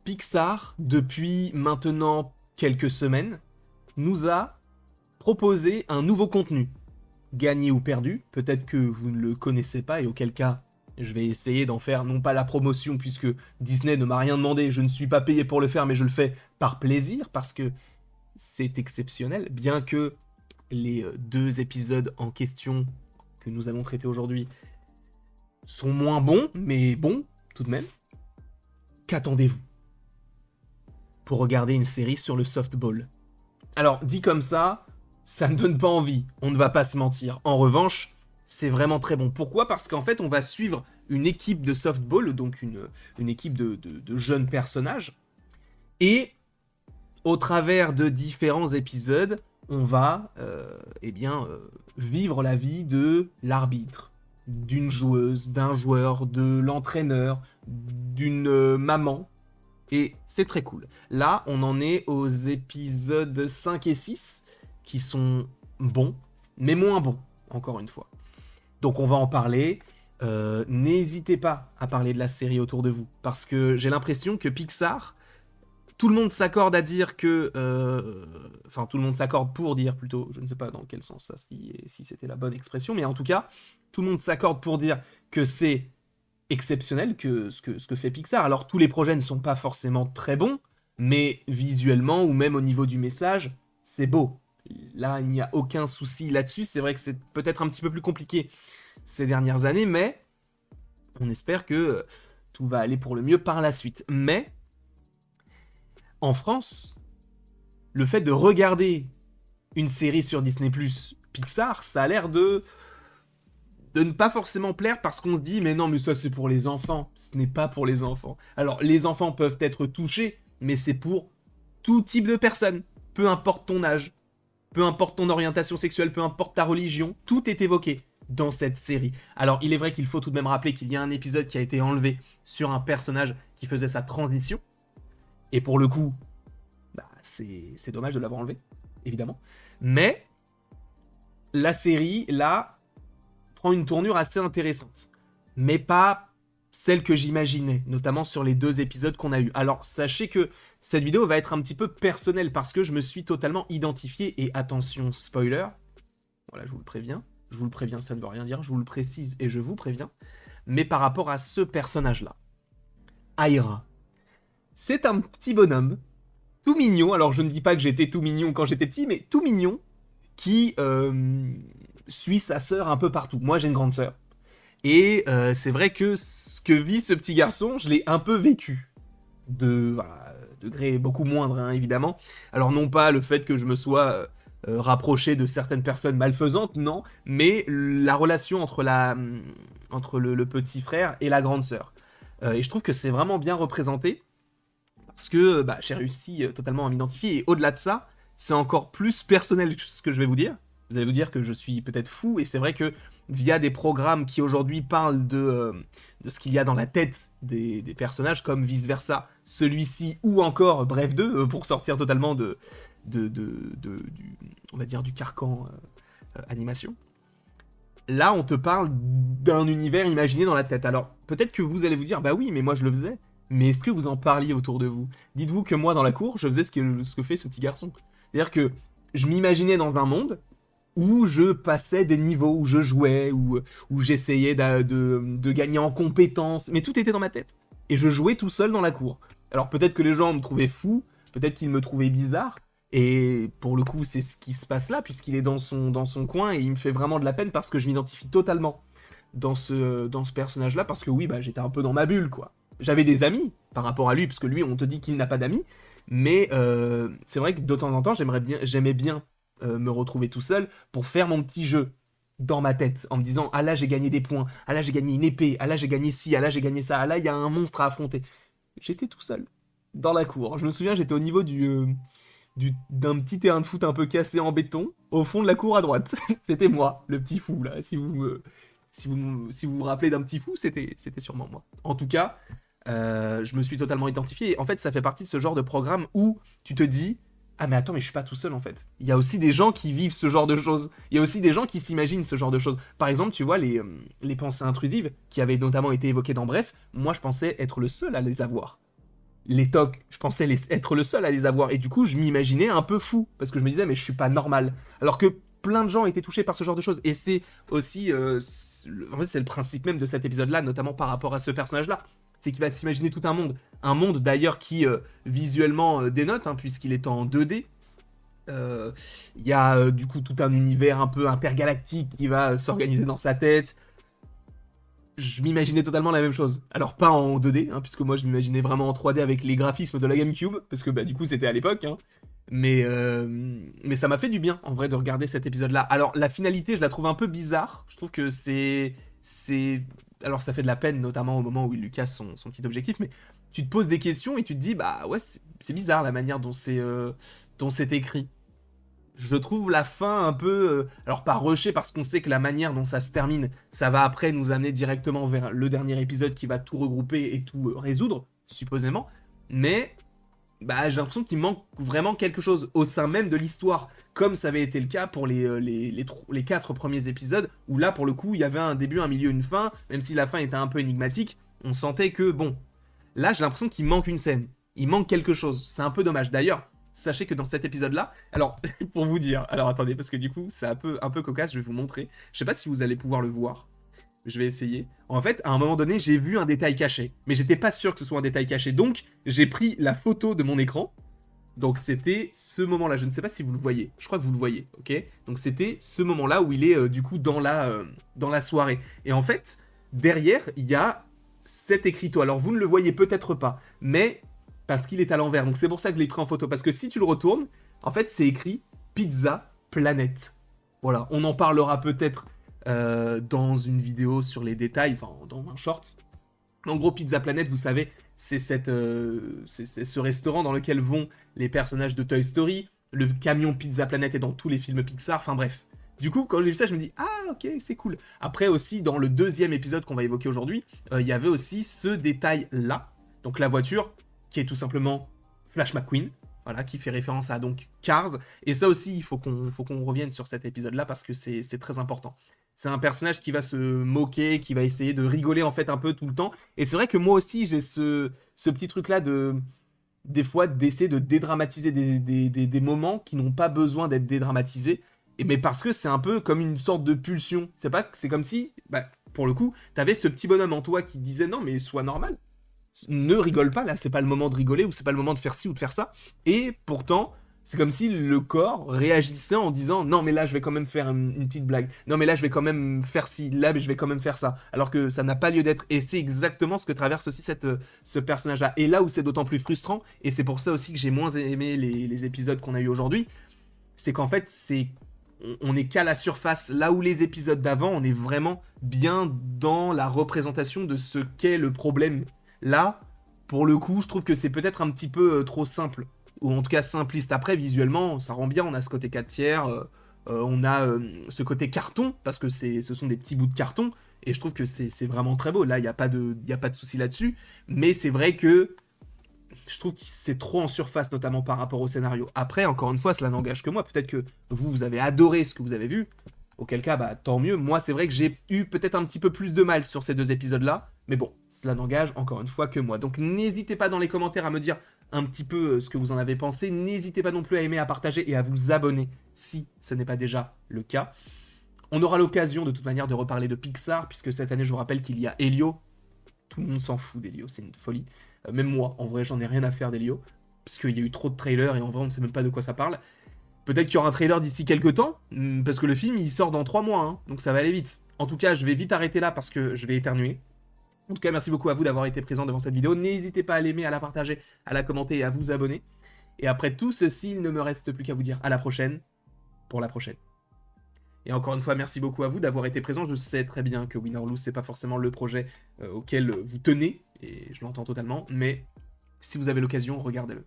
Pixar, depuis maintenant quelques semaines, nous a proposé un nouveau contenu. Gagné ou perdu, peut-être que vous ne le connaissez pas et auquel cas je vais essayer d'en faire non pas la promotion puisque Disney ne m'a rien demandé, je ne suis pas payé pour le faire mais je le fais par plaisir parce que c'est exceptionnel, bien que les deux épisodes en question que nous allons traiter aujourd'hui sont moins bons, mais bons tout de même. Qu'attendez-vous pour regarder une série sur le softball? Alors, dit comme ça ne donne pas envie, on ne va pas se mentir. En revanche, c'est vraiment très bon. Pourquoi? Parce qu'en fait, on va suivre une équipe de softball, donc une équipe de jeunes personnages, et au travers de différents épisodes, on va vivre la vie de l'arbitre, d'une joueuse, d'un joueur, de l'entraîneur, d'une maman, et c'est très cool. Là, on en est aux épisodes 5 et 6, qui sont bons, mais moins bons, encore une fois. Donc on va en parler. N'hésitez pas à parler de la série autour de vous, parce que j'ai l'impression que Pixar, tout le monde s'accorde à dire que... Enfin, tout le monde s'accorde pour dire plutôt, je ne sais pas dans quel sens ça, si c'était la bonne expression, mais en tout cas, tout le monde s'accorde pour dire que c'est exceptionnel que ce que fait Pixar. Alors tous les projets ne sont pas forcément très bons, mais visuellement ou même au niveau du message, c'est beau. Là, il n'y a aucun souci là-dessus. C'est vrai que c'est peut-être un petit peu plus compliqué ces dernières années, mais on espère que tout va aller pour le mieux par la suite. Mais en France, le fait de regarder une série sur Disney+, Pixar, ça a l'air de ne pas forcément plaire parce qu'on se dit mais non mais ça c'est pour les enfants, ce n'est pas pour les enfants. Alors les enfants peuvent être touchés, mais c'est pour tout type de personnes, peu importe ton âge, peu importe ton orientation sexuelle, peu importe ta religion, tout est évoqué dans cette série. Alors il est vrai qu'il faut tout de même rappeler qu'il y a un épisode qui a été enlevé sur un personnage qui faisait sa transition, et pour le coup, bah, c'est dommage de l'avoir enlevé, évidemment. Mais la série, là, prend une tournure assez intéressante, mais pas celle que j'imaginais, notamment sur les deux épisodes qu'on a eu. Alors sachez que cette vidéo va être un petit peu personnelle parce que je me suis totalement identifié, et attention spoiler, voilà je vous le préviens, ça ne veut rien dire, je vous le précise et je vous préviens, mais par rapport à ce personnage-là, Aira, c'est un petit bonhomme, tout mignon, alors je ne dis pas que j'étais tout mignon quand j'étais petit, mais tout mignon, qui suit sa sœur un peu partout. Moi j'ai une grande sœur, et c'est vrai que ce que vit ce petit garçon, je l'ai un peu vécu. Voilà, degré beaucoup moindre, hein, évidemment. Alors non pas le fait que je me sois rapproché de certaines personnes malfaisantes, non, mais la relation entre le petit frère et la grande sœur. Et je trouve que c'est vraiment bien représenté, parce que bah, j'ai réussi totalement à m'identifier, et au-delà de ça, c'est encore plus personnel que ce que je vais vous dire. Vous allez vous dire que je suis peut-être fou, et c'est vrai que via des programmes qui aujourd'hui parlent de ce qu'il y a dans la tête des personnages, comme vice-versa, celui-ci ou encore Bref 2, pour sortir totalement on va dire, du carcan animation. Là, on te parle d'un univers imaginé dans la tête. Alors, peut-être que vous allez vous dire, bah oui, mais moi je le faisais. Mais est-ce que vous en parliez autour de vous? Dites-vous que moi, dans la cour, je faisais ce que fait ce petit garçon. C'est-à-dire que je m'imaginais dans un monde où je passais des niveaux, où je jouais, où j'essayais de gagner en compétences, mais tout était dans ma tête. Et je jouais tout seul dans la cour. Alors peut-être que les gens me trouvaient fou, peut-être qu'ils me trouvaient bizarre, et pour le coup c'est ce qui se passe là, puisqu'il est dans son coin, et il me fait vraiment de la peine parce que je m'identifie totalement dans ce personnage-là, parce que oui, bah, j'étais un peu dans ma bulle, quoi. J'avais des amis par rapport à lui, parce que lui, on te dit qu'il n'a pas d'amis, mais c'est vrai que de temps en temps, j'aimais bien me retrouver tout seul pour faire mon petit jeu dans ma tête, en me disant ah là j'ai gagné des points, ah là j'ai gagné une épée, ah là j'ai gagné ci, ah là j'ai gagné ça, ah là il y a un monstre à affronter. J'étais tout seul dans la cour. Je me souviens, j'étais au niveau d'un petit terrain de foot un peu cassé en béton, au fond de la cour à droite. C'était moi, le petit fou là. Si vous vous rappelez d'un petit fou, c'était sûrement moi. En tout cas, je me suis totalement identifié. En fait, ça fait partie de ce genre de programme où tu te dis ah mais attends, mais je suis pas tout seul en fait. Il y a aussi des gens qui vivent ce genre de choses. Il y a aussi des gens qui s'imaginent ce genre de choses. Par exemple, tu vois, les pensées intrusives, qui avaient notamment été évoquées dans Bref, moi je pensais être le seul à les avoir. les tocs, je pensais être le seul à les avoir. Et du coup, je m'imaginais un peu fou. Parce que je me disais, mais je suis pas normal. Alors que plein de gens étaient touchés par ce genre de choses. Et c'est aussi. En fait, c'est le principe même de cet épisode-là, notamment par rapport à ce personnage-là. C'est qu'il va s'imaginer tout un monde. Un monde d'ailleurs qui visuellement dénote, hein, puisqu'il est en 2D. Il y a du coup tout un univers un peu intergalactique qui va s'organiser dans sa tête. Je m'imaginais totalement la même chose. Alors pas en 2D, hein, puisque moi je m'imaginais vraiment en 3D avec les graphismes de la GameCube, parce que bah, du coup c'était à l'époque. Hein. Mais ça m'a fait du bien en vrai de regarder cet épisode-là. Alors la finalité, je la trouve un peu bizarre. Je trouve que c'est alors ça fait de la peine, notamment au moment où il lui casse son petit objectif, mais tu te poses des questions et tu te dis bah ouais c'est bizarre la manière dont c'est écrit. Je trouve la fin un peu, alors pas rushée parce qu'on sait que la manière dont ça se termine, ça va après nous amener directement vers le dernier épisode qui va tout regrouper et tout résoudre, supposément. Mais bah, j'ai l'impression qu'il manque vraiment quelque chose au sein même de l'histoire, comme ça avait été le cas pour les 4 premiers épisodes, où là pour le coup il y avait un début, un milieu, une fin, même si la fin était un peu énigmatique, on sentait que bon, là j'ai l'impression qu'il manque une scène, il manque quelque chose, c'est un peu dommage. D'ailleurs, sachez que dans cet épisode-là, alors pour vous dire, alors attendez, parce que du coup c'est un peu cocasse, je vais vous montrer, je sais pas si vous allez pouvoir le voir, je vais essayer. En fait, à un moment donné, j'ai vu un détail caché, mais j'étais pas sûr que ce soit un détail caché, donc j'ai pris la photo de mon écran, donc c'était ce moment-là, je ne sais pas si vous le voyez, je crois que vous le voyez, ok. Donc c'était ce moment-là où il est du coup dans la soirée, et en fait, derrière, il y a cet écriteau, alors vous ne le voyez peut-être pas, mais parce qu'il est à l'envers. Donc c'est pour ça que je l'ai pris en photo. Parce que si tu le retournes, en fait, c'est écrit Pizza Planet. Voilà, on en parlera peut-être dans une vidéo sur les détails, enfin dans un short. En gros, Pizza Planet, vous savez, c'est c'est ce restaurant dans lequel vont les personnages de Toy Story. Le camion Pizza Planet est dans tous les films Pixar. Enfin bref. Du coup, quand j'ai vu ça, je me dis ah ok, c'est cool. Après aussi, dans le deuxième épisode qu'on va évoquer aujourd'hui, il y avait aussi ce détail là. Donc la voiture qui est tout simplement Flash McQueen, voilà, qui fait référence à donc Cars. Et ça aussi, il faut qu'on revienne sur cet épisode-là parce que c'est très important. C'est un personnage qui va se moquer, qui va essayer de rigoler en fait un peu tout le temps. Et c'est vrai que moi aussi, j'ai ce petit truc-là de des fois d'essayer de dédramatiser des moments qui n'ont pas besoin d'être dédramatisés. Mais parce que c'est un peu comme une sorte de pulsion. C'est comme si, bah, pour le coup, t'avais ce petit bonhomme en toi qui disait non mais sois normal, ne rigole pas, là, c'est pas le moment de rigoler, ou c'est pas le moment de faire ci ou de faire ça. Et pourtant, c'est comme si le corps réagissait en disant non, mais là, je vais quand même faire une petite blague. Non, mais là, je vais quand même faire ci, là, mais je vais quand même faire ça. Alors que ça n'a pas lieu d'être. Et c'est exactement ce que traverse aussi ce personnage-là. Et là où c'est d'autant plus frustrant, et c'est pour ça aussi que j'ai moins aimé les épisodes qu'on a eu aujourd'hui, c'est qu'en fait, on est qu'à la surface, là où les épisodes d'avant, on est vraiment bien dans la représentation de ce qu'est le problème. Là, pour le coup, je trouve que c'est peut-être un petit peu trop simple, ou en tout cas simpliste. Après, visuellement, ça rend bien, on a ce côté 4 tiers, on a ce côté carton, parce que ce sont des petits bouts de carton, et je trouve que c'est vraiment très beau. Là, il n'y a pas de souci là-dessus, mais c'est vrai que je trouve que c'est trop en surface, notamment par rapport au scénario. Après, encore une fois, cela n'engage que moi. Peut-être que vous avez adoré ce que vous avez vu. Auquel cas, bah, tant mieux. Moi, c'est vrai que j'ai eu peut-être un petit peu plus de mal sur ces 2 épisodes-là. Mais bon, cela n'engage encore une fois que moi. Donc n'hésitez pas dans les commentaires à me dire un petit peu ce que vous en avez pensé. N'hésitez pas non plus à aimer, à partager et à vous abonner si ce n'est pas déjà le cas. On aura l'occasion de toute manière de reparler de Pixar, puisque cette année, je vous rappelle qu'il y a Elio. Tout le monde s'en fout d'Elio, c'est une folie. Même moi, en vrai, j'en ai rien à faire d'Elio, parce qu'il y a eu trop de trailers et en vrai, on ne sait même pas de quoi ça parle. Peut-être qu'il y aura un trailer d'ici quelques temps, parce que le film, il sort dans 3 mois, hein, donc ça va aller vite. En tout cas, je vais vite arrêter là parce que je vais éternuer. En tout cas, merci beaucoup à vous d'avoir été présent devant cette vidéo. N'hésitez pas à l'aimer, à la partager, à la commenter et à vous abonner. Et après tout ceci, il ne me reste plus qu'à vous dire à la prochaine, pour la prochaine. Et encore une fois, merci beaucoup à vous d'avoir été présent. Je sais très bien que Win or Lose, c'est pas forcément le projet auquel vous tenez, et je l'entends totalement, mais si vous avez l'occasion, regardez-le.